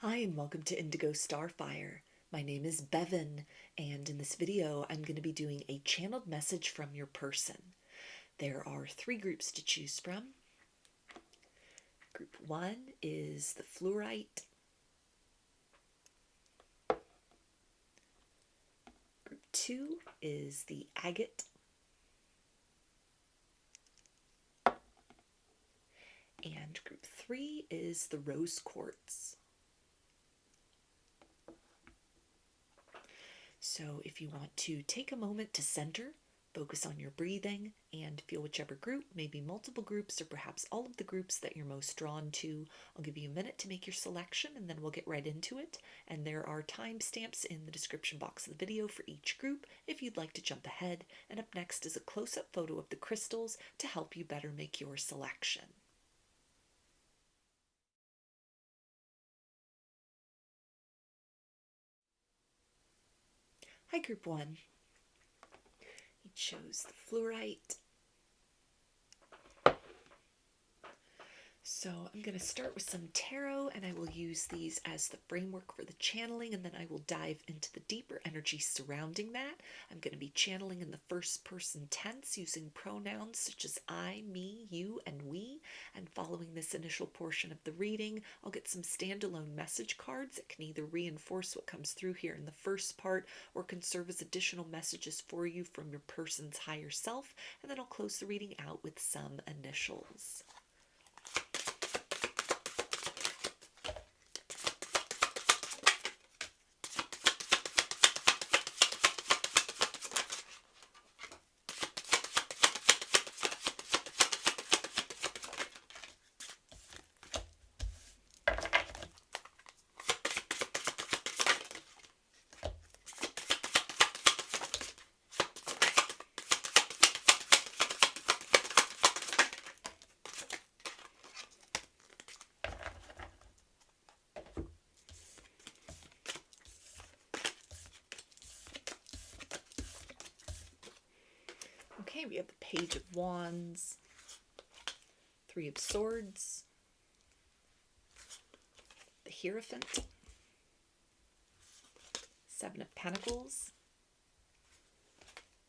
Hi and welcome to Indigo Starfire. My name is Bevin, and in this video I'm going to be doing a channeled message from your person. There are 3 groups to choose from. Group 1 is the Fluorite. Group 2 is the Agate. And group 3 is the Rose Quartz. So if you want to take a moment to center, focus on your breathing, and feel whichever group, maybe multiple groups or perhaps all of the groups that you're most drawn to, I'll give you a minute to make your selection and then we'll get right into it. And there are timestamps in the description box of the video for each group if you'd like to jump ahead. And up next is a close-up photo of the crystals to help you better make your selection. Hi, Group 1. You chose the Fluorite. So I'm going to start with some tarot, and I will use these as the framework for the channeling, and then I will dive into the deeper energy surrounding that. I'm going to be channeling in the first person tense using pronouns such as I, me, you, and we. And following this initial portion of the reading, I'll get some standalone message cards that can either reinforce what comes through here in the first part or can serve as additional messages for you from your person's higher self. And then I'll close the reading out with some initials. Okay, we have the Page of Wands, 3 of Swords, the Hierophant, 7 of Pentacles,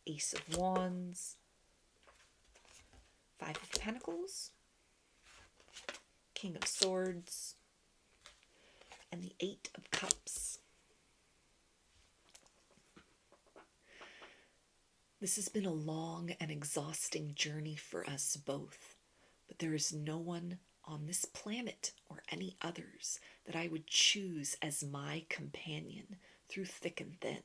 Ace of Wands, 5 of Pentacles, King of Swords, and the 8 of Cups. This has been a long and exhausting journey for us both, but there is no one on this planet or any others that I would choose as my companion through thick and thin.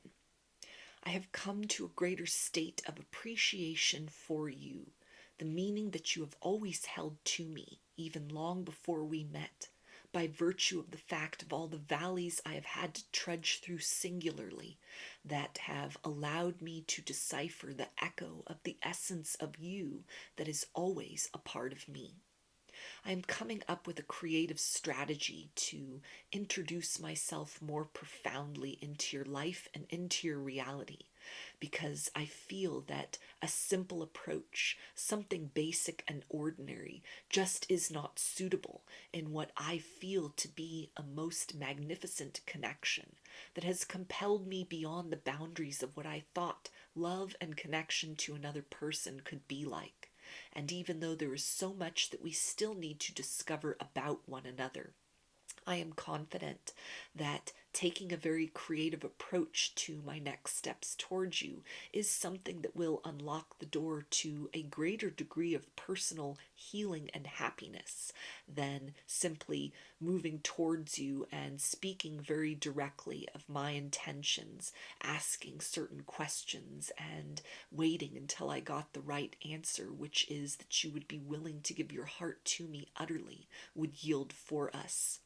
I have come to a greater state of appreciation for you, the meaning that you have always held to me, even long before we met, by virtue of the fact of all the valleys I have had to trudge through singularly that have allowed me to decipher the echo of the essence of you that is always a part of me. I am coming up with a creative strategy to introduce myself more profoundly into your life and into your reality, because I feel that a simple approach, something basic and ordinary, just is not suitable in what I feel to be a most magnificent connection that has compelled me beyond the boundaries of what I thought love and connection to another person could be like. And even though there is so much that we still need to discover about one another, I am confident that taking a very creative approach to my next steps towards you is something that will unlock the door to a greater degree of personal healing and happiness than simply moving towards you and speaking very directly of my intentions, asking certain questions and waiting until I got the right answer, which is that you would be willing to give your heart to me utterly, would yield for us.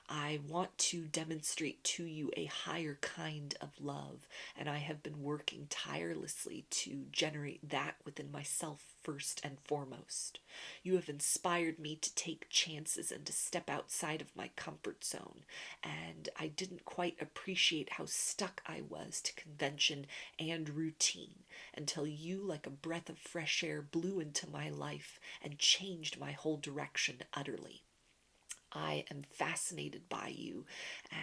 I want to demonstrate to you a higher kind of love, and I have been working tirelessly to generate that within myself first and foremost. You have inspired me to take chances and to step outside of my comfort zone, and I didn't quite appreciate how stuck I was to convention and routine until you, like a breath of fresh air, blew into my life and changed my whole direction utterly. I am fascinated by you,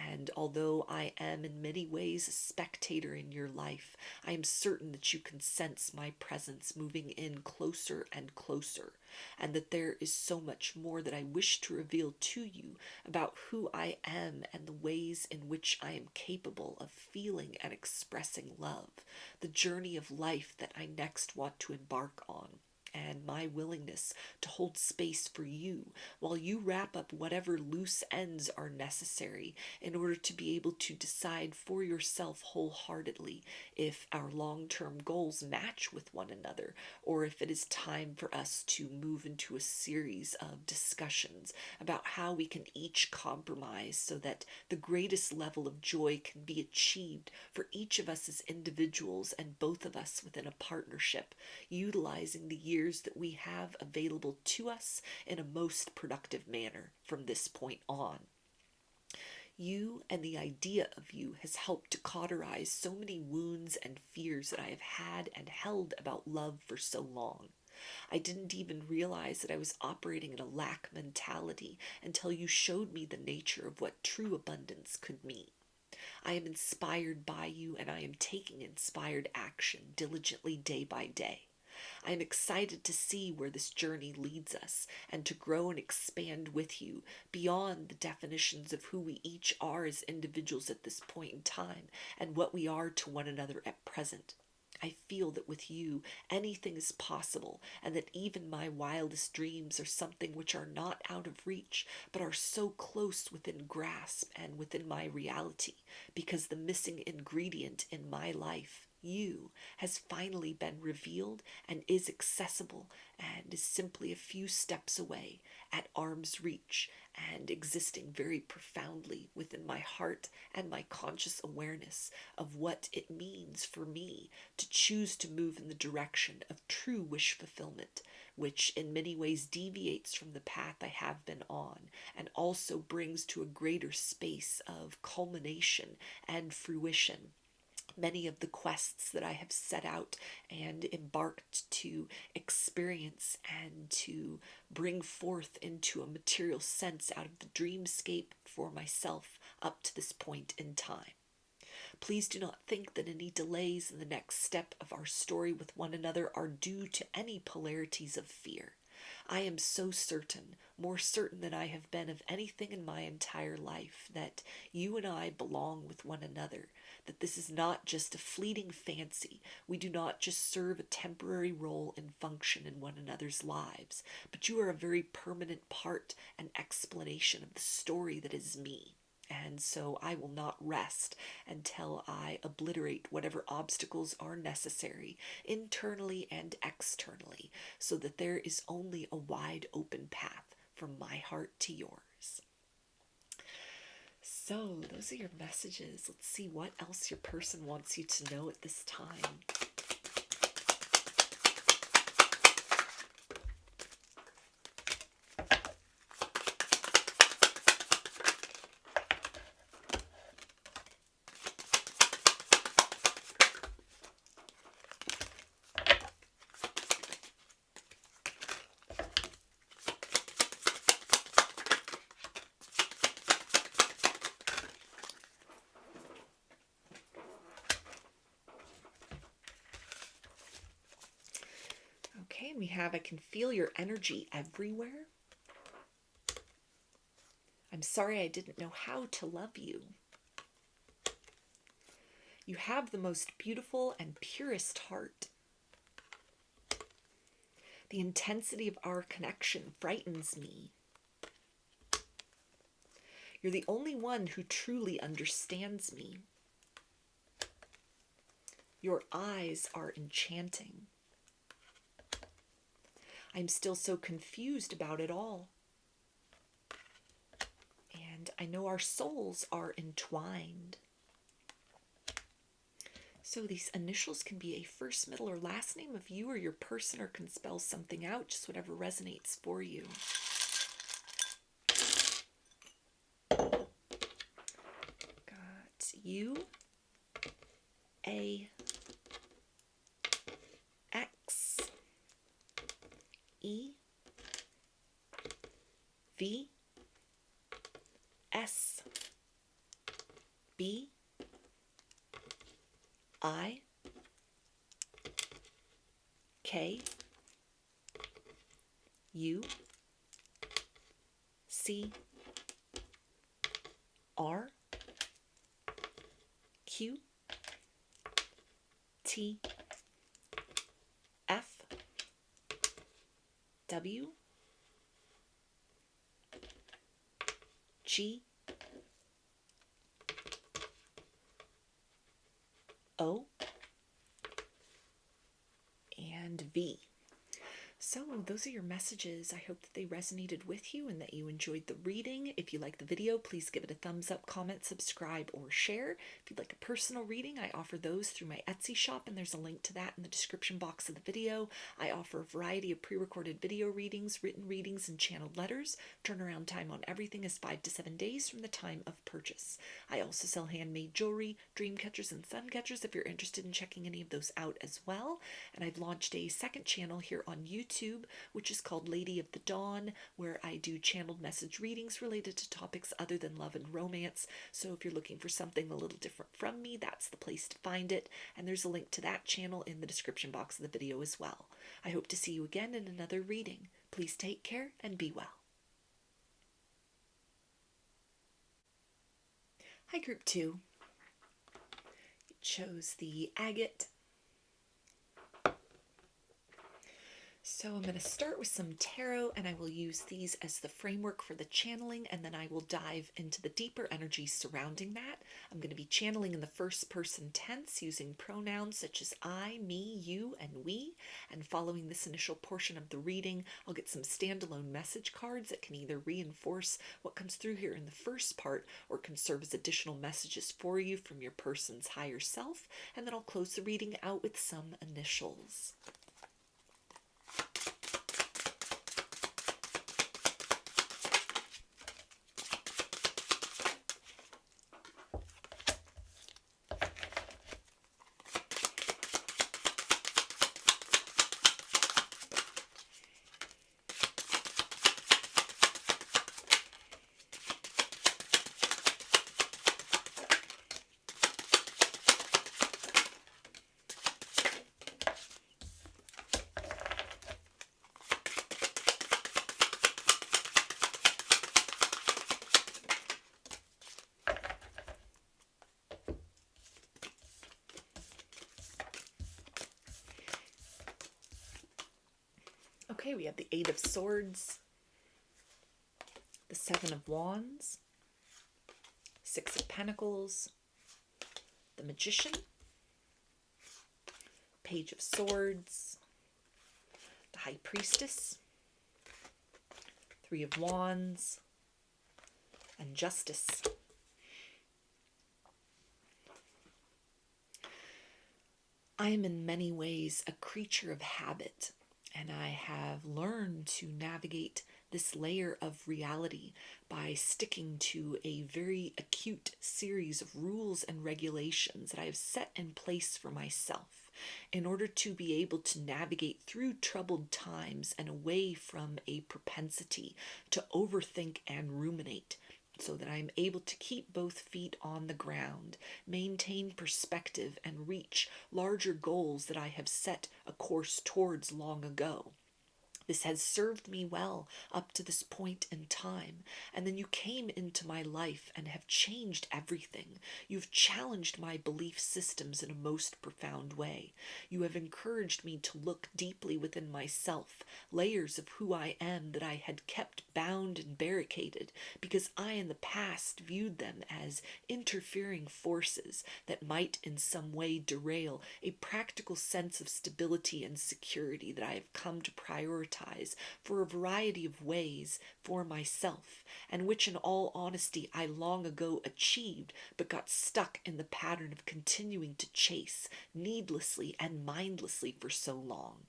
and although I am in many ways a spectator in your life, I am certain that you can sense my presence moving in closer and closer, and that there is so much more that I wish to reveal to you about who I am and the ways in which I am capable of feeling and expressing love, the journey of life that I next want to embark on, and my willingness to hold space for you while you wrap up whatever loose ends are necessary in order to be able to decide for yourself wholeheartedly if our long-term goals match with one another, or if it is time for us to move into a series of discussions about how we can each compromise so that the greatest level of joy can be achieved for each of us as individuals and both of us within a partnership, utilizing the years that we have available to us in a most productive manner from this point on. You and the idea of you has helped to cauterize so many wounds and fears that I have had and held about love for so long. I didn't even realize that I was operating in a lack mentality until you showed me the nature of what true abundance could mean. I am inspired by you, and I am taking inspired action diligently day by day. I am excited to see where this journey leads us and to grow and expand with you beyond the definitions of who we each are as individuals at this point in time and what we are to one another at present. I feel that with you, anything is possible, and that even my wildest dreams are something which are not out of reach, but are so close within grasp and within my reality, because the missing ingredient in my life, you, has finally been revealed and is accessible and is simply a few steps away, at arm's reach, and existing very profoundly within my heart and my conscious awareness of what it means for me to choose to move in the direction of true wish fulfillment, which in many ways deviates from the path I have been on and also brings to a greater space of culmination and fruition many of the quests that I have set out and embarked to experience and to bring forth into a material sense out of the dreamscape for myself up to this point in time. Please do not think that any delays in the next step of our story with one another are due to any polarities of fear. I am so certain, more certain than I have been of anything in my entire life, that you and I belong with one another, that this is not just a fleeting fancy. We do not just serve a temporary role and function in one another's lives, but you are a very permanent part and explanation of the story that is me. And so I will not rest until I obliterate whatever obstacles are necessary, internally and externally, so that there is only a wide open path from my heart to yours. So those are your messages. Let's see what else your person wants you to know at this time. Okay, we have, I can feel your energy everywhere. I'm sorry I didn't know how to love you. You have the most beautiful and purest heart. The intensity of our connection frightens me. You're the only one who truly understands me. Your eyes are enchanting. I'm still so confused about it all. And I know our souls are entwined. So these initials can be a first, middle, or last name of you or your person, or can spell something out, just whatever resonates for you. Got U, A, X, E, V, S B I K U C R Q T F W G O and V. So those are your messages. I hope that they resonated with you and that you enjoyed the reading. If you like the video, please give it a thumbs up, comment, subscribe, or share. If you'd like a personal reading, I offer those through my Etsy shop, and there's a link to that in the description box of the video. I offer a variety of pre-recorded video readings, written readings, and channeled letters. Turnaround time on everything is 5 to 7 days from the time of purchase. I also sell handmade jewelry, dream catchers, and sun catchers if you're interested in checking any of those out as well. And I've launched a second channel here on YouTube, which is called Lady of the Dawn, where I do channeled message readings related to topics other than love and romance. So if you're looking for something a little different from me, that's the place to find it. And there's a link to that channel in the description box of the video as well. I hope to see you again in another reading. Please take care and be well. Hi, Group 2. You chose the Agate. So I'm going to start with some tarot, and I will use these as the framework for the channeling, and then I will dive into the deeper energies surrounding that. I'm going to be channeling in the first person tense using pronouns such as I, me, you, and we. And following this initial portion of the reading, I'll get some standalone message cards that can either reinforce what comes through here in the first part or can serve as additional messages for you from your person's higher self. And then I'll close the reading out with some initials. Okay, we have the Eight of Swords, the Seven of Wands, Six of Pentacles, the Magician, Page of Swords, the High Priestess, Three of Wands, and Justice. I am in many ways a creature of habit, and I have learned to navigate this layer of reality by sticking to a very acute series of rules and regulations that I have set in place for myself in order to be able to navigate through troubled times and away from a propensity to overthink and ruminate, so that I'm able to keep both feet on the ground, maintain perspective, and reach larger goals that I have set a course towards long ago. This has served me well up to this point in time. And then you came into my life and have changed everything. You've challenged my belief systems in a most profound way. You have encouraged me to look deeply within myself, layers of who I am that I had kept bound and barricaded because I in the past viewed them as interfering forces that might in some way derail a practical sense of stability and security that I have come to prioritize for a variety of ways for myself, and which in all honesty I long ago achieved, but got stuck in the pattern of continuing to chase needlessly and mindlessly for so long.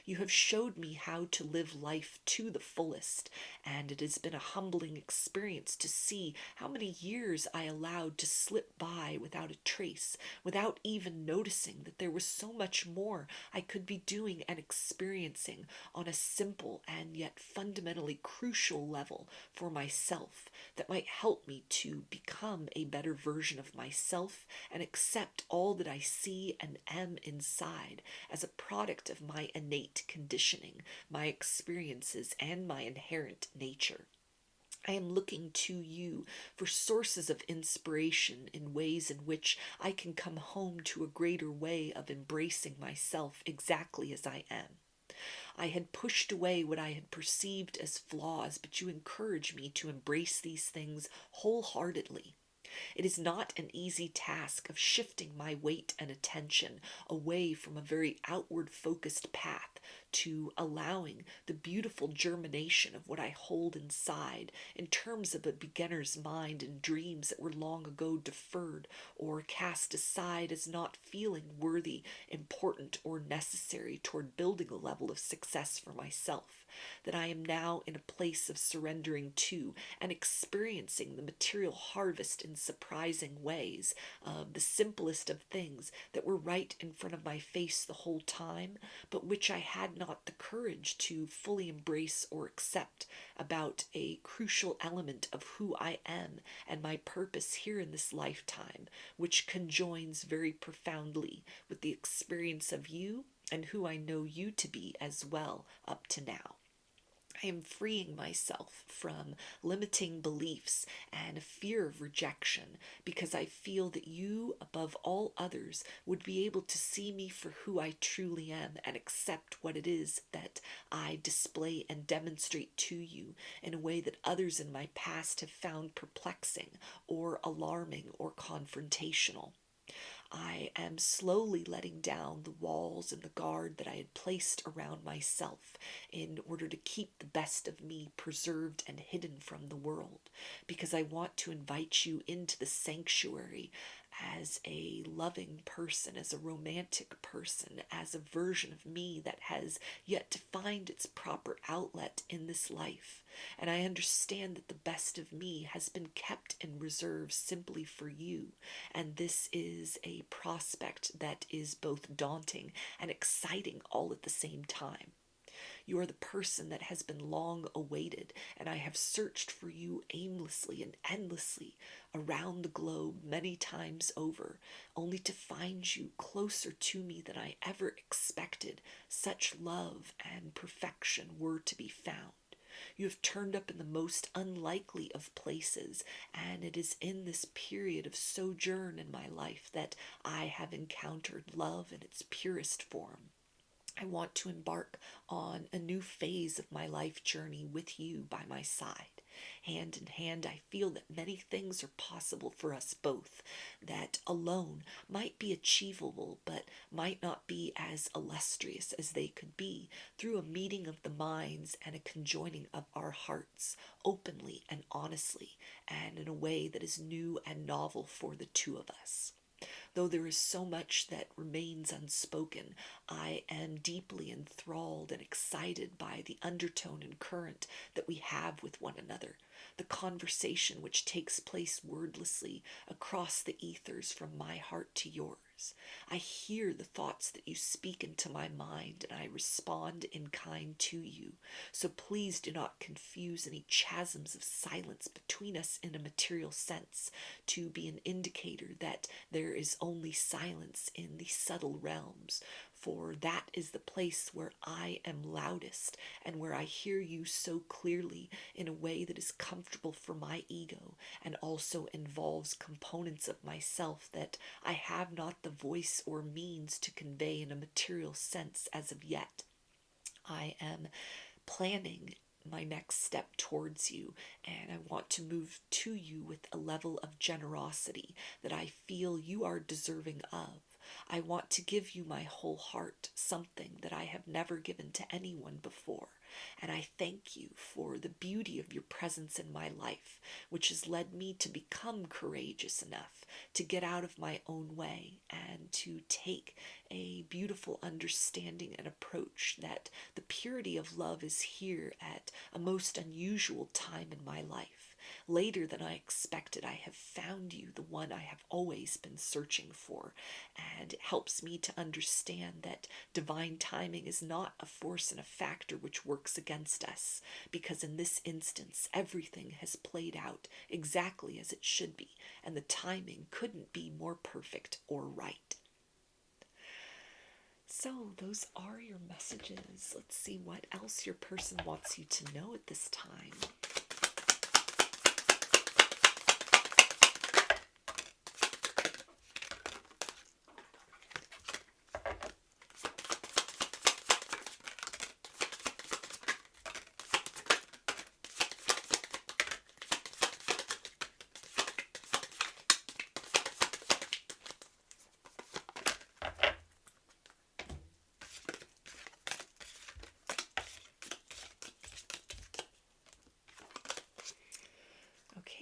You have showed me how to live life to the fullest, and it has been a humbling experience to see how many years I allowed to slip by without a trace, without even noticing that there was so much more I could be doing and experiencing on a simple and yet fundamentally crucial level for myself that might help me to become a better version of myself and accept all that I see and am inside as a product of my innate conditioning, my experiences, and my inherent nature. I am looking to you for sources of inspiration in ways in which I can come home to a greater way of embracing myself exactly as I am. I had pushed away what I had perceived as flaws, but you encourage me to embrace these things wholeheartedly. It is not an easy task of shifting my weight and attention away from a very outward focused path to allowing the beautiful germination of what I hold inside in terms of a beginner's mind and dreams that were long ago deferred or cast aside as not feeling worthy, important, or necessary toward building a level of success for myself, that I am now in a place of surrendering to and experiencing the material harvest in surprising ways, the simplest of things that were right in front of my face the whole time, but which I had not the courage to fully embrace or accept about a crucial element of who I am and my purpose here in this lifetime, which conjoins very profoundly with the experience of you and who I know you to be as well up to now. I am freeing myself from limiting beliefs and a fear of rejection because I feel that you, above all others, would be able to see me for who I truly am and accept what it is that I display and demonstrate to you in a way that others in my past have found perplexing or alarming or confrontational. I am slowly letting down the walls and the guard that I had placed around myself in order to keep the best of me preserved and hidden from the world, because I want to invite you into the sanctuary as a loving person, as a romantic person, as a version of me that has yet to find its proper outlet in this life. And I understand that the best of me has been kept in reserve simply for you. And this is a prospect that is both daunting and exciting all at the same time. You are the person that has been long awaited, and I have searched for you aimlessly and endlessly around the globe many times over, only to find you closer to me than I ever expected such love and perfection were to be found. You have turned up in the most unlikely of places, and it is in this period of sojourn in my life that I have encountered love in its purest form. I want to embark on a new phase of my life journey with you by my side. Hand in hand, I feel that many things are possible for us both, that alone might be achievable, but might not be as illustrious as they could be through a meeting of the minds and a conjoining of our hearts, openly and honestly, and in a way that is new and novel for the two of us. Though there is so much that remains unspoken, I am deeply enthralled and excited by the undertone and current that we have with one another, the conversation which takes place wordlessly across the ethers from my heart to yours. I hear the thoughts that you speak into my mind, and I respond in kind to you. So please do not confuse any chasms of silence between us in a material sense to be an indicator that there is only silence in the subtle realms, for that is the place where I am loudest and where I hear you so clearly in a way that is comfortable for my ego and also involves components of myself that I have not the voice or means to convey in a material sense as of yet. I am planning my next step towards you, and I want to move to you with a level of generosity that I feel you are deserving of. I want to give you my whole heart, something that I have never given to anyone before. And I thank you for the beauty of your presence in my life, which has led me to become courageous enough to get out of my own way and to take a beautiful understanding and approach that the purity of love is here at a most unusual time in my life. Later than I expected, I have found you, the one I have always been searching for, and it helps me to understand that divine timing is not a force and a factor which works against us, because in this instance, everything has played out exactly as it should be, and the timing couldn't be more perfect or right. So those are your messages. Let's see what else your person wants you to know at this time.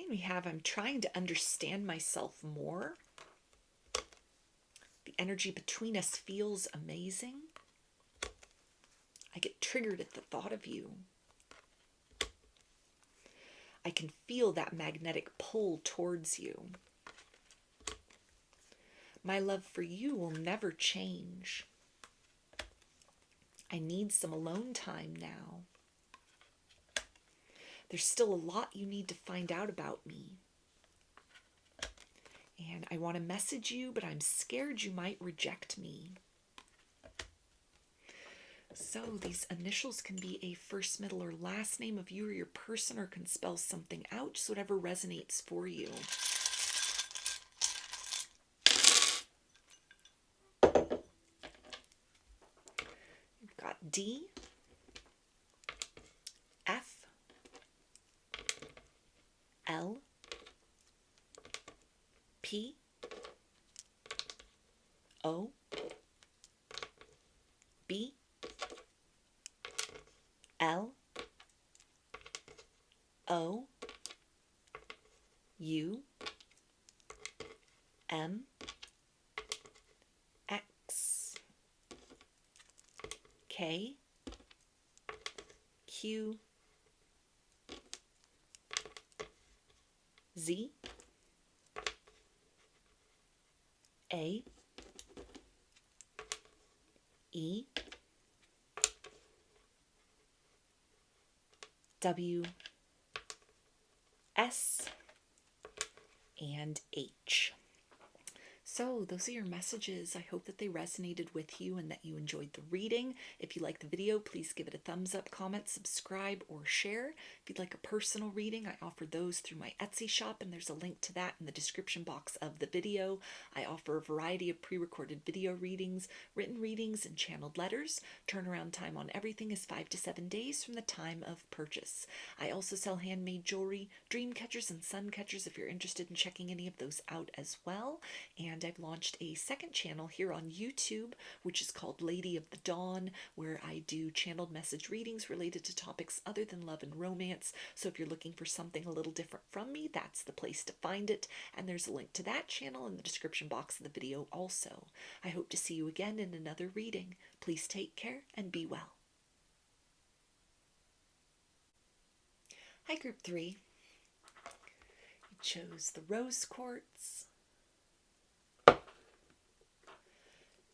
We have, I'm trying to understand myself more. The energy between us feels amazing. I get triggered at the thought of you. I can feel that magnetic pull towards you. My love for you will never change. I need some alone time now. There's still a lot you need to find out about me. And I want to message you, but I'm scared you might reject me. So these initials can be a first, middle, or last name of you or your person, or can spell something out, just whatever resonates for you. You've got D, F, L, P, O, B, L, O, U, M, X, K, Q, Z, A, E, W, S, and H. So those are your messages. I hope that they resonated with you and that you enjoyed the reading. If you like the video, please give it a thumbs up, comment, subscribe, or share. If you'd like a personal reading, I offer those through my Etsy shop, and there's a link to that in the description box of the video. I offer a variety of pre-recorded video readings, written readings, and channeled letters. Turnaround time on everything is 5 to 7 days from the time of purchase. I also sell handmade jewelry, dream catchers, and sun catchers if you're interested in checking any of those out as well. And I've launched a second channel here on YouTube, which is called Lady of the Dawn, where I do channeled message readings related to topics other than love and romance. So if you're looking for something a little different from me, that's the place to find it. And there's a link to that channel in the description box of the video also. I hope to see you again in another reading. Please take care and be well. Hi, Group 3. You chose the rose quartz.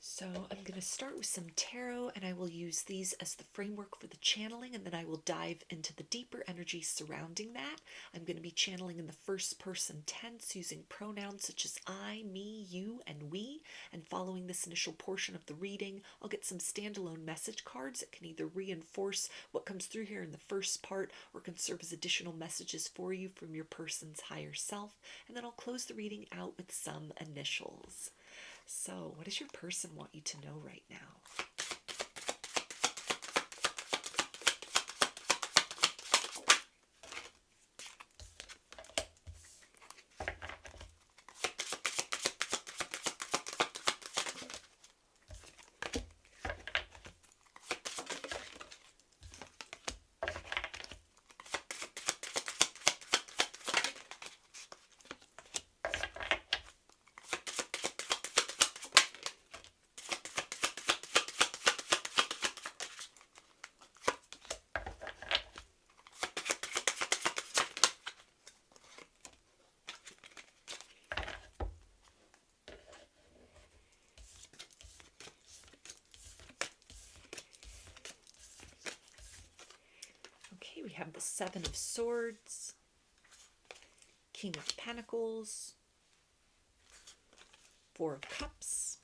So I'm going to start with some tarot, and I will use these as the framework for the channeling, and then I will dive into the deeper energy surrounding that. I'm going to be channeling in the first person tense using pronouns such as I, me, you, and we. And following this initial portion of the reading, I'll get some standalone message cards that can either reinforce what comes through here in the first part or can serve as additional messages for you from your person's higher self. And then I'll close the reading out with some initials. So, what does your person want you to know right now? have the Seven of Swords, King of Pentacles, Four of Cups,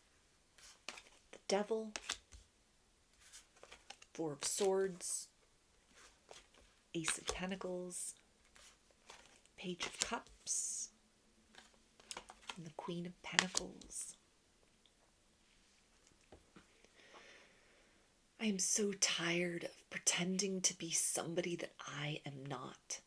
the Devil, Four of Swords, Ace of Pentacles, Page of Cups, and the Queen of Pentacles. I am so tired of pretending to be somebody that I am not.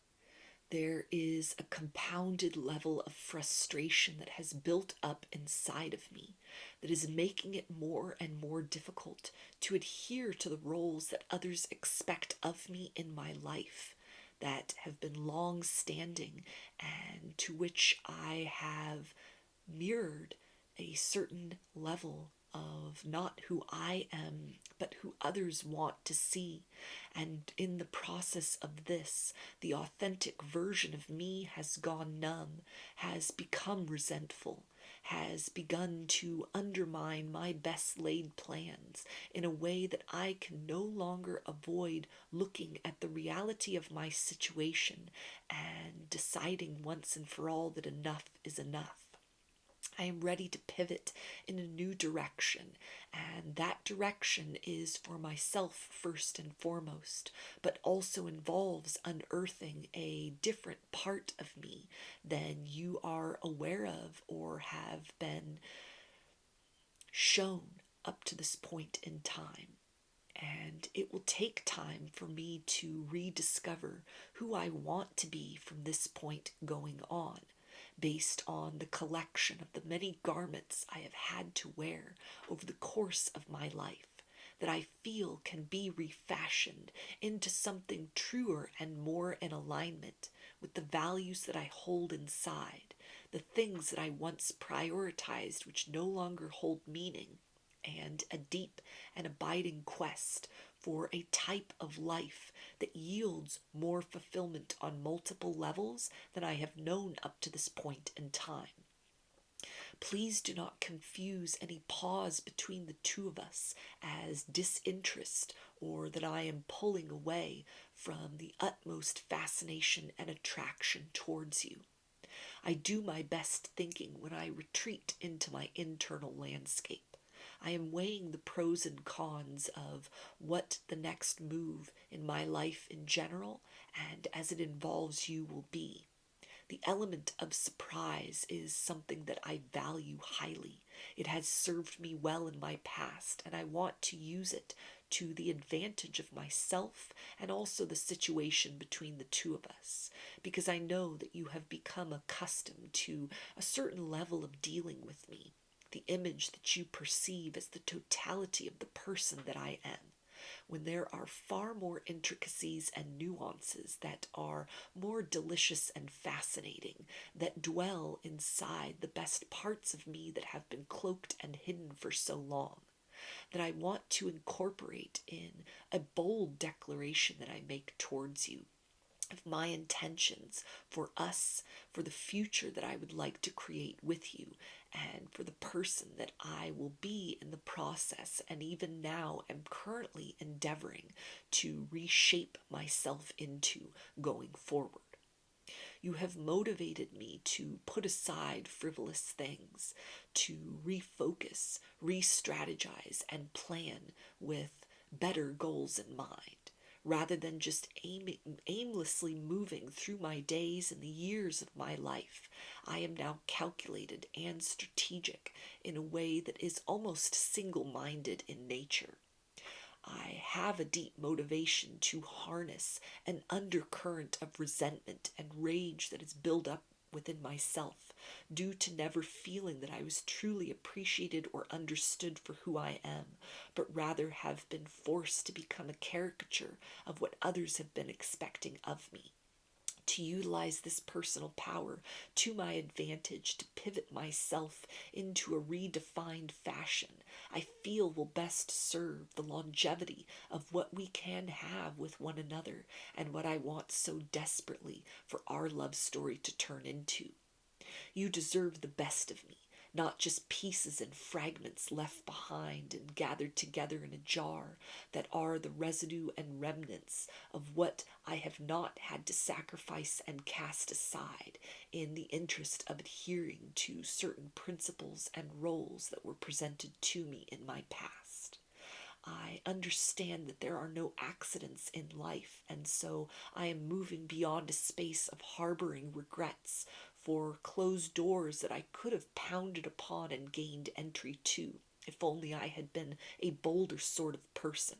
There is a compounded level of frustration that has built up inside of me that is making it more and more difficult to adhere to the roles that others expect of me in my life that have been long-standing and to which I have mirrored a certain level of not who I am, but who others want to see. And in the process of this, the authentic version of me has gone numb, has become resentful, has begun to undermine my best laid plans in a way that I can no longer avoid looking at the reality of my situation and deciding once and for all that enough is enough. I am ready to pivot in a new direction, and that direction is for myself first and foremost, but also involves unearthing a different part of me than you are aware of or have been shown up to this point in time. And it will take time for me to rediscover who I want to be from this point going on, based on the collection of the many garments I have had to wear over the course of my life, that I feel can be refashioned into something truer and more in alignment with the values that I hold inside, the things that I once prioritized which no longer hold meaning, and a deep and abiding quest for a type of life that yields more fulfillment on multiple levels than I have known up to this point in time. Please do not confuse any pause between the two of us as disinterest or that I am pulling away from the utmost fascination and attraction towards you. I do my best thinking when I retreat into my internal landscape. I am weighing the pros and cons of what the next move in my life in general and as it involves you will be. The element of surprise is something that I value highly. It has served me well in my past, and I want to use it to the advantage of myself and also the situation between the two of us, because I know that you have become accustomed to a certain level of dealing with me, the image that you perceive as the totality of the person that I am, when there are far more intricacies and nuances that are more delicious and fascinating, that dwell inside the best parts of me that have been cloaked and hidden for so long, that I want to incorporate in a bold declaration that I make towards you of my intentions for us, for the future that I would like to create with you, and for the person that I will be in the process, and even now am currently endeavoring to reshape myself into going forward. You have motivated me to put aside frivolous things, to refocus, re-strategize, and plan with better goals in mind, rather than just aimlessly moving through my days and the years of my life. I am now calculated and strategic in a way that is almost single-minded in nature. I have a deep motivation to harness an undercurrent of resentment and rage that is built up within myself, due to never feeling that I was truly appreciated or understood for who I am, but rather have been forced to become a caricature of what others have been expecting of me. To utilize this personal power to my advantage, to pivot myself into a redefined fashion, I feel will best serve the longevity of what we can have with one another and what I want so desperately for our love story to turn into. You deserve the best of me, not just pieces and fragments left behind and gathered together in a jar that are the residue and remnants of what I have not had to sacrifice and cast aside in the interest of adhering to certain principles and roles that were presented to me in my past. I understand that there are no accidents in life, and so I am moving beyond a space of harboring regrets for closed doors that I could have pounded upon and gained entry to, if only I had been a bolder sort of person,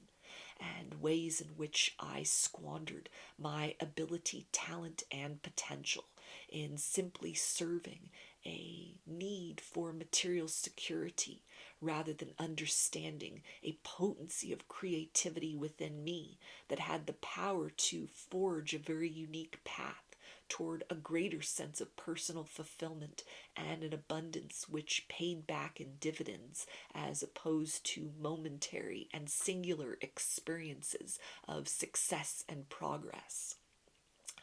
and ways in which I squandered my ability, talent, and potential in simply serving a need for material security rather than understanding a potency of creativity within me that had the power to forge a very unique path toward a greater sense of personal fulfillment and an abundance which paid back in dividends as opposed to momentary and singular experiences of success and progress.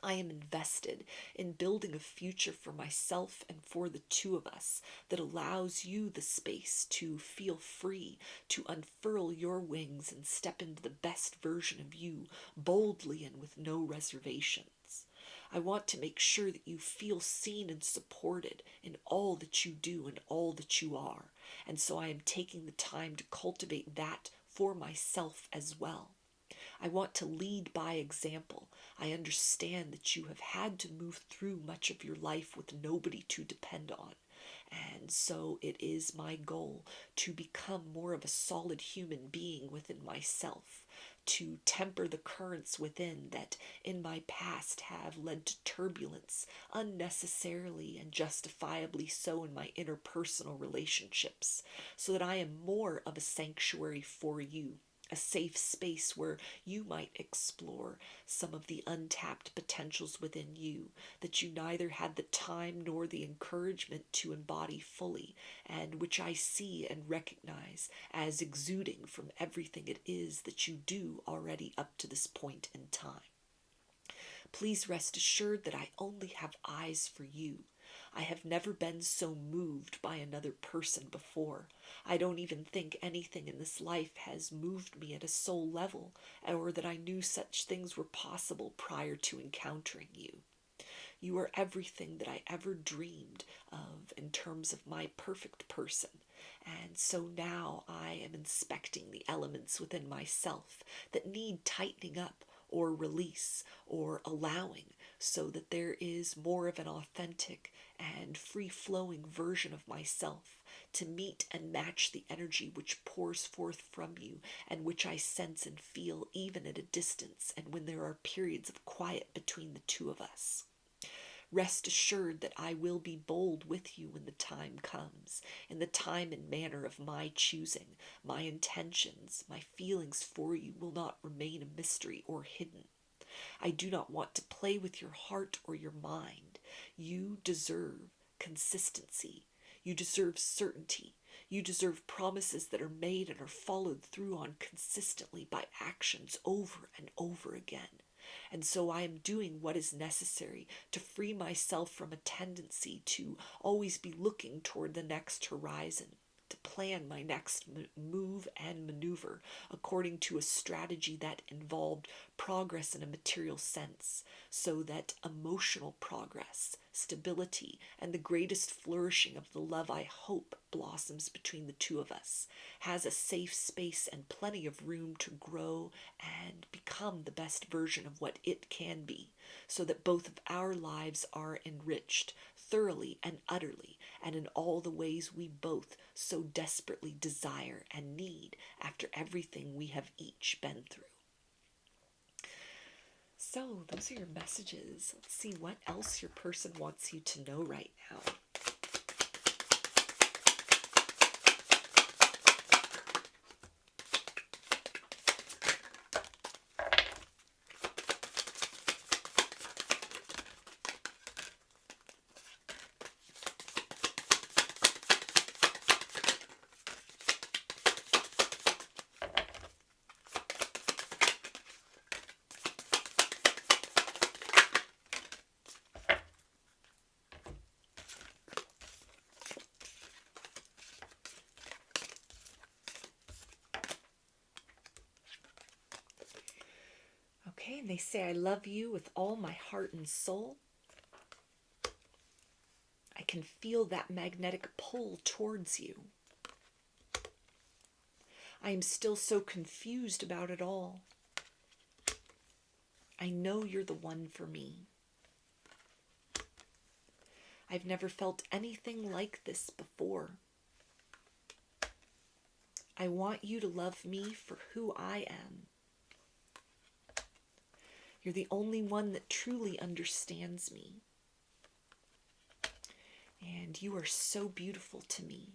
I am invested in building a future for myself and for the two of us that allows you the space to feel free to unfurl your wings and step into the best version of you boldly and with no reservations. I want to make sure that you feel seen and supported in all that you do and all that you are, and so I am taking the time to cultivate that for myself as well. I want to lead by example. I understand that you have had to move through much of your life with nobody to depend on. And so it is my goal to become more of a solid human being within myself, to temper the currents within that in my past have led to turbulence, unnecessarily and justifiably so in my interpersonal relationships, so that I am more of a sanctuary for you, a safe space where you might explore some of the untapped potentials within you that you neither had the time nor the encouragement to embody fully, and which I see and recognize as exuding from everything it is that you do already up to this point in time. Please rest assured that I only have eyes for you. I have never been so moved by another person before. I don't even think anything in this life has moved me at a soul level, or that I knew such things were possible prior to encountering you. You are everything that I ever dreamed of in terms of my perfect person, and so now I am inspecting the elements within myself that need tightening up or release or allowing, so that there is more of an authentic and free-flowing version of myself to meet and match the energy which pours forth from you and which I sense and feel even at a distance and when there are periods of quiet between the two of us. Rest assured that I will be bold with you when the time comes, in the time and manner of my choosing. My intentions, my feelings for you will not remain a mystery or hidden. I do not want to play with your heart or your mind. You deserve consistency. You deserve certainty. You deserve promises that are made and are followed through on consistently by actions over and over again. And so I am doing what is necessary to free myself from a tendency to always be looking toward the next horizon, to plan my next move and maneuver according to a strategy that involved progress in a material sense, so that emotional progress, stability, and the greatest flourishing of the love I hope blossoms between the two of us has a safe space and plenty of room to grow and become the best version of what it can be, so that both of our lives are enriched thoroughly and utterly, and in all the ways we both so desperately desire and need after everything we have each been through. So, those are your messages. Let's see what else your person wants you to know right now. They say, I love you with all my heart and soul. I can feel that magnetic pull towards you. I am still so confused about it all. I know you're the one for me. I've never felt anything like this before. I want you to love me for who I am. You're the only one that truly understands me. And you are so beautiful to me.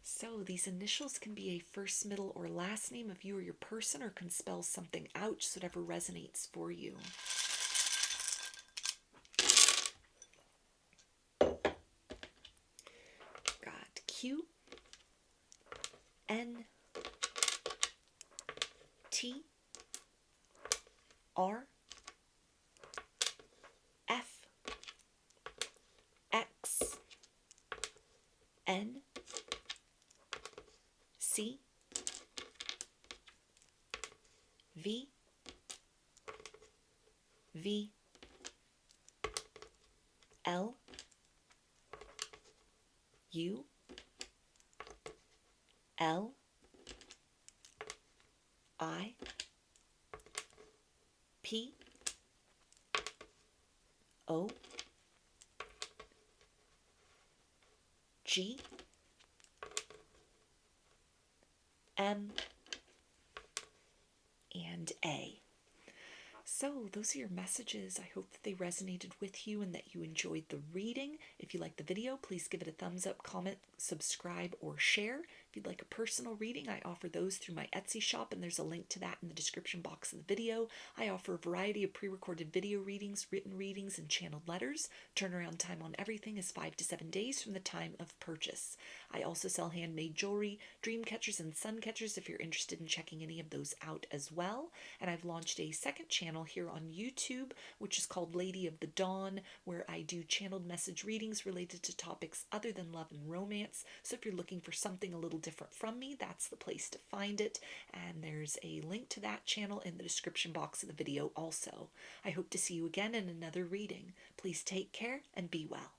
So these initials can be a first, middle, or last name of you or your person, or can spell something out, just whatever resonates for you. Got Q, N, T, R, F, X, N, C, V, V, L, U, L, I, P, O, G, M, and A. So those are your messages. I hope that they resonated with you and that you enjoyed the reading. If you liked the video, please give it a thumbs up, comment, subscribe, or share. If you'd like a personal reading, I offer those through my Etsy shop, and there's a link to that in the description box of the video. I offer a variety of pre-recorded video readings, written readings, and channeled letters. Turnaround time on everything is 5 to 7 days from the time of purchase. I also sell handmade jewelry, dream catchers, and sun catchers if you're interested in checking any of those out as well. And I've launched a second channel here on YouTube, which is called Lady of the Dawn, where I do channeled message readings related to topics other than love and romance. So if you're looking for something a little different from me, that's the place to find it. And there's a link to that channel in the description box of the video also. I hope to see you again in another reading. Please take care and be well.